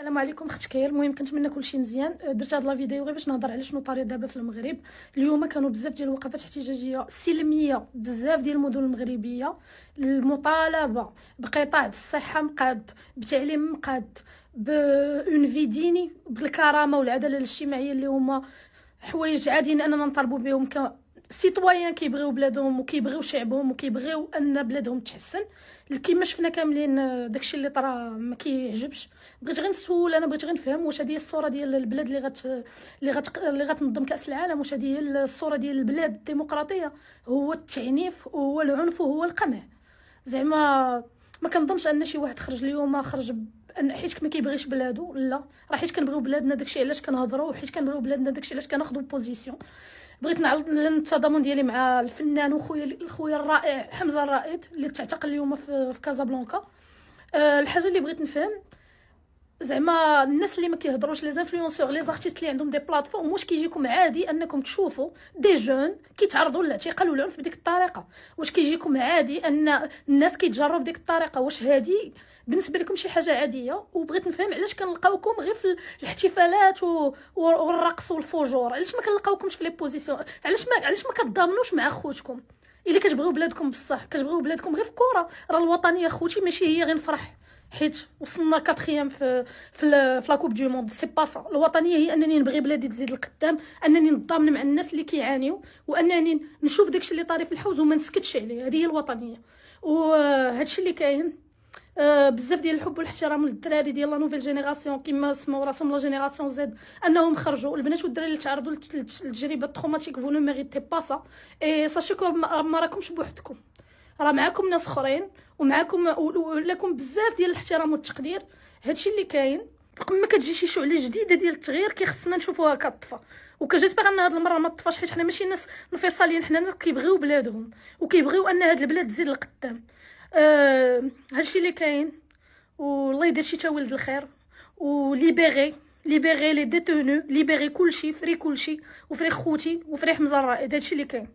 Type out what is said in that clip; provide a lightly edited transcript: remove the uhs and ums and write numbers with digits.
السلام عليكم اختي كاير. المهم كنتمنى كلشي مزيان. درت هاد لا فيديو غير باش نهضر على شنو طاري دابا في المغرب. اليوم كانوا بزاف ديال الوقفات احتجاجيه سلميه بزاف ديال المدن المغربيه، المطالبه بقطاع الصحه مقاد، بتعليم مقاد، بون في ديني، بالكرامه والعداله الاجتماعيه اللي هما حوايج عاديين اننا نطالبوا بهم سيتويان كيبغيو بلادهم وكيبغيو شعبهم وكيبغيو ان بلادهم تحسن. كيما شفنا كاملين داكشي اللي طرا ما كيعجبش. بغيت غير نسول، انا بغيت غير نفهم واش هذه الصوره ديال البلاد اللي غتنظم كاس العالم، واش هذه هي الصوره ديال البلاد الديمقراطيه؟ هو التعنيف وهو العنف وهو القمع. زعما ما كنظنش ان شي واحد خرج اليوم خرج حيت ما كيبغيش بلادو، لا راه حيت كنبغيو بلادنا داكشي علاش كنهضروا، وحيت كنبغيو بلادنا داكشي علاش كناخذوا بوزيسيون. بغيت نعرض التضامن ديالي مع الفنان وخويا الرائع حمزه الرائد اللي تعتقل اليوم في كازابلانكا. الحاجه اللي بغيت نفهم، زعما الناس اللي ما كيهضروش، لي انفلونسور، لي زارتيست اللي عندهم دي بلاتفورم، واش كيجيكم عادي انكم تشوفوا دي جون كيتعرضوا للاعتقال والعنف بديك الطريقه؟ واش كيجيكم عادي ان الناس كيتجروا بديك الطريقه؟ واش هذه بالنسبه لكم شي حاجه عاديه؟ وبغيت نفهم علاش كنلقاوكم غير في الاحتفالات والرقص والفجور، علاش ما كنلقاوكمش في لي بوزيسيون؟ علاش ما كتضامنوش مع خوتكم الا كتبغيو بلادكم بصح؟ كتبغيو بلادكم غير في كره. راه الوطنيه خوتي ماشي هي غير نفرح حيت وصلنا كاتريام في لا كوب دو موند، سي با سا. الوطنيه هي انني نبغي بلادي تزيد لقدام، انني نتضامن مع الناس اللي كيعانيو، وانني نشوف داكشي اللي طاري في الحوز وما نسكتش عليه. هذه هي الوطنيه، وهادشي اللي كاين. بزاف ديال الحب والاحترام للدراري ديال لا نوفيل جينيراسيون كيما سماو راسهم لا جينيراسيون زد، انهم خرجوا. البنات والدراري اللي تعرضوا للتجربه تروماتيك فو نو ميريتي با سا. اي ساشيكو ما راكمش بوحدكم، راه معاكم ناس اخرين ومعاكم ولكم بزاف ديال الاحترام والتقدير. هادشي اللي كاين. ما كتجي شي شعله جديده ديال التغيير كيخصنا نشوفوها كطفى، وكنجيسبر ان هاد المره ما طفاش، حيت حنا ماشي ناس انفصاليين، حنا ناس كيبغيو بلادهم وكيبغيو ان هاد البلاد تزيد لقدام. هادشي اللي كاين. والله يدير شي تا ولد الخير، وليبيغي لي ديتونو، ليبيغي كلشي، فري كلشي، وفري خوتي وفري حمزه الرائد. هادشي اللي كاين.